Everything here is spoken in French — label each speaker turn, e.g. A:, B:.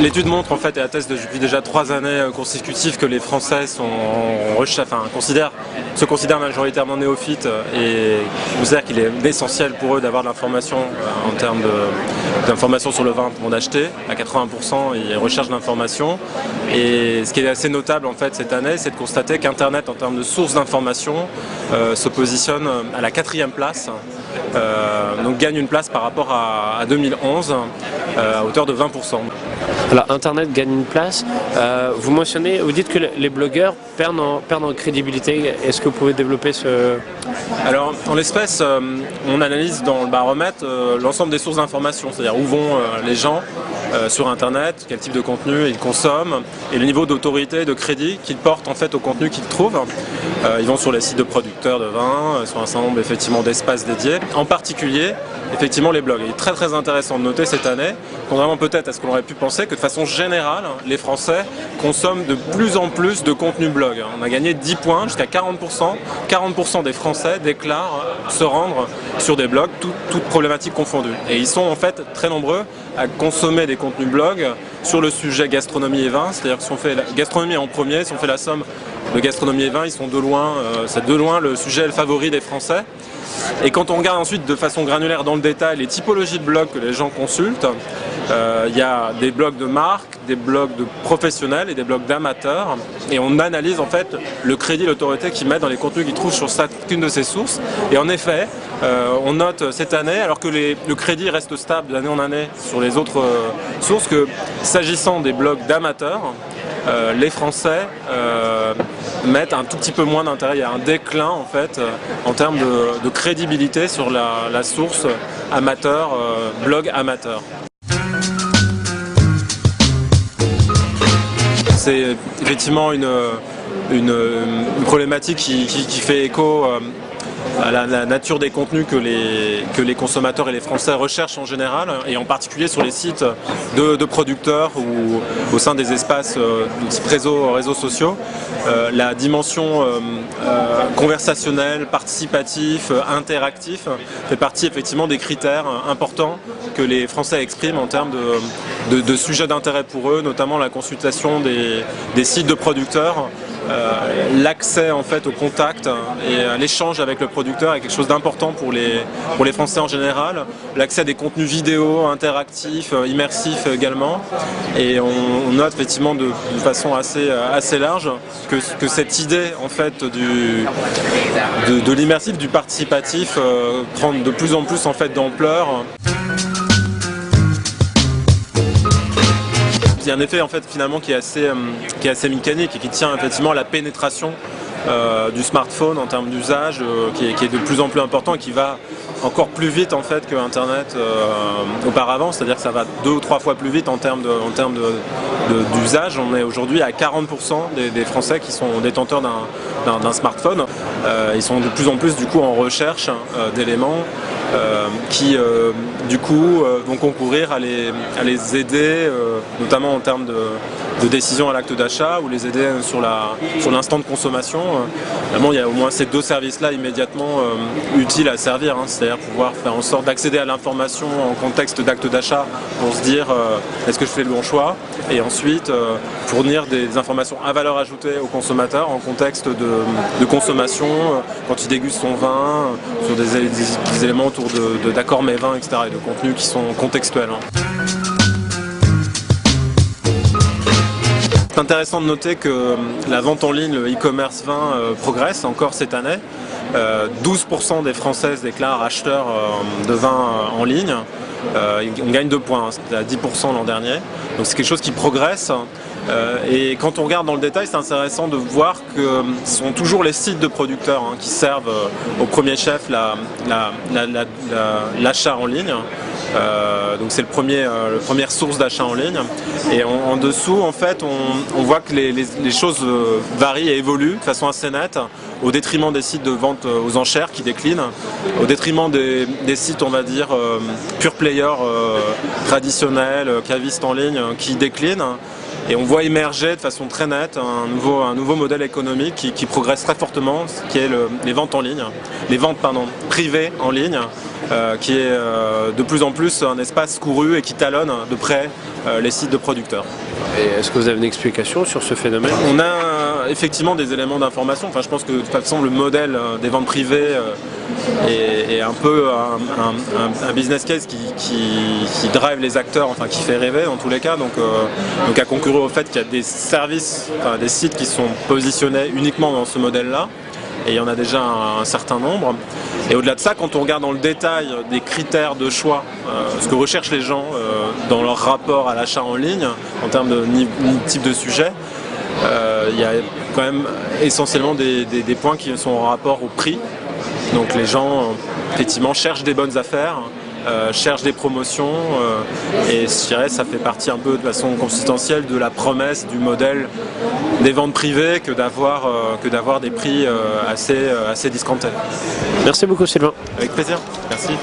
A: L'étude montre en fait et atteste depuis déjà 3 années consécutives que les Français se considèrent majoritairement néophytes et considèrent qu'il est essentiel pour eux d'avoir de l'information en termes d'information sur le vin avant d'acheter. À 80%, ils recherchent de l'information. Et ce qui est assez notable en fait cette année, c'est de constater qu'Internet en termes de sources d'information se positionne à la 4e place. Donc gagne une place par rapport à 2011 à hauteur de 20%.
B: Alors Internet gagne une place, vous dites que les blogueurs perdent en crédibilité. Est-ce que vous pouvez développer ce...
A: Alors en l'espèce, on analyse dans le baromètre l'ensemble des sources d'information, c'est-à-dire où vont les gens sur Internet, quel type de contenu ils consomment et le niveau d'autorité, de crédit qu'ils portent en fait au contenu qu'ils trouvent. Ils vont sur les sites de producteurs de vin, sur un certain nombre effectivement d'espaces dédiés, en particulier effectivement les blogs. Il est très très intéressant de noter cette année, contrairement peut-être à ce qu'on aurait pu penser, que de façon générale, les Français consomment de plus en plus de contenu blog. On a gagné 10 points jusqu'à 40%. 40% des Français déclarent se rendre sur des blogs, toutes problématiques confondues. Et ils sont en fait très nombreux à consommer des contenus blog sur le sujet gastronomie et vin, c'est-à-dire que si on fait la gastronomie en premier, si on fait la somme de gastronomie et vin, ils sont de loin, c'est de loin le sujet favori des Français. Et quand on regarde ensuite de façon granulaire dans le détail les typologies de blogs que les gens consultent, il y a des blogs de marques, des blogs de professionnels et des blogs d'amateurs. Et on analyse en fait le crédit, l'autorité qu'ils mettent dans les contenus qu'ils trouvent sur chacune de ces sources. Et en effet, on note cette année, alors que le crédit reste stable d'année en année sur les autres sources, que s'agissant des blogs d'amateurs, les Français mettent un tout petit peu moins d'intérêt. Il y a un déclin en fait en termes de crédibilité sur la source amateur, blog amateur. C'est effectivement une problématique qui fait écho à la nature des contenus que les consommateurs et les Français recherchent en général, et en particulier sur les sites de producteurs ou au sein des espaces de type réseaux sociaux. La dimension conversationnelle, participatif, interactif fait partie effectivement des critères importants que les Français expriment en termes de sujets d'intérêt pour eux, notamment la consultation des sites de producteurs. L'accès en fait au contact et à l'échange avec le producteur est quelque chose d'important pour les Français en général. L'accès à des contenus vidéo, interactifs, immersifs également. Et on note effectivement de façon assez large que cette idée en fait de l'immersif, du participatif prend de plus en plus en fait d'ampleur. Il y a un effet en fait finalement qui est assez mécanique et qui tient effectivement à la pénétration du smartphone en termes d'usage qui est de plus en plus important et qui va encore plus vite en fait que Internet auparavant, c'est-à-dire que ça va 2 ou 3 fois plus vite en termes d'usage. On est aujourd'hui à 40% des Français qui sont détenteurs d'un smartphone. Ils sont de plus en plus du coup en recherche d'éléments qui du coup vont concourir à les aider notamment en termes de décision à l'acte d'achat ou les aider sur l'instant de consommation. Vraiment, il y a au moins ces 2 services-là immédiatement utiles à servir, hein, c'est-à-dire pouvoir faire en sorte d'accéder à l'information en contexte d'acte d'achat pour se dire est-ce que je fais le bon choix, et ensuite fournir des informations à valeur ajoutée au consommateur en contexte de consommation quand il déguste son vin, sur des éléments autour d'accords mets vins, etc. et de contenus qui sont contextuels. C'est intéressant de noter que la vente en ligne, le e-commerce vin progresse encore cette année. 12% des Françaises déclarent acheteurs de vin en ligne. On gagne 2 points, c'était à 10% l'an dernier. Donc c'est quelque chose qui progresse. Et quand on regarde dans le détail, c'est intéressant de voir que ce sont toujours les sites de producteurs qui servent au premier chef l'achat en ligne. Donc c'est la première source d'achat en ligne. Et en dessous, en fait, on voit que les choses varient et évoluent de façon assez nette, au détriment des sites de vente aux enchères qui déclinent, au détriment des sites, on va dire, pure player traditionnels, cavistes en ligne, qui déclinent. Et on voit émerger de façon très nette un nouveau modèle économique qui progresse très fortement, qui est les ventes en ligne, les ventes privées en ligne, qui est de plus en plus un espace couru et qui talonne de près les sites de producteurs.
B: Et est-ce que vous avez une explication sur ce phénomène?
A: On a effectivement des éléments d'information. Enfin, je pense que de toute façon le modèle des ventes privées est un peu un business case qui drive les acteurs, enfin qui fait rêver dans tous les cas. Donc à concourir au fait qu'il y a des services, enfin, des sites qui sont positionnés uniquement dans ce modèle-là. Et il y en a déjà un certain nombre. Et au-delà de ça, quand on regarde dans le détail des critères de choix, ce que recherchent les gens dans leur rapport à l'achat en ligne, en termes de type de sujet, il y a quand même essentiellement des points qui sont en rapport au prix. Donc les gens, effectivement, cherchent des bonnes affaires, cherchent des promotions, et je dirais ça fait partie un peu de façon consistentielle de la promesse du modèle des ventes privées que d'avoir des prix assez discountés.
B: Merci beaucoup Sylvain.
A: Avec plaisir, merci.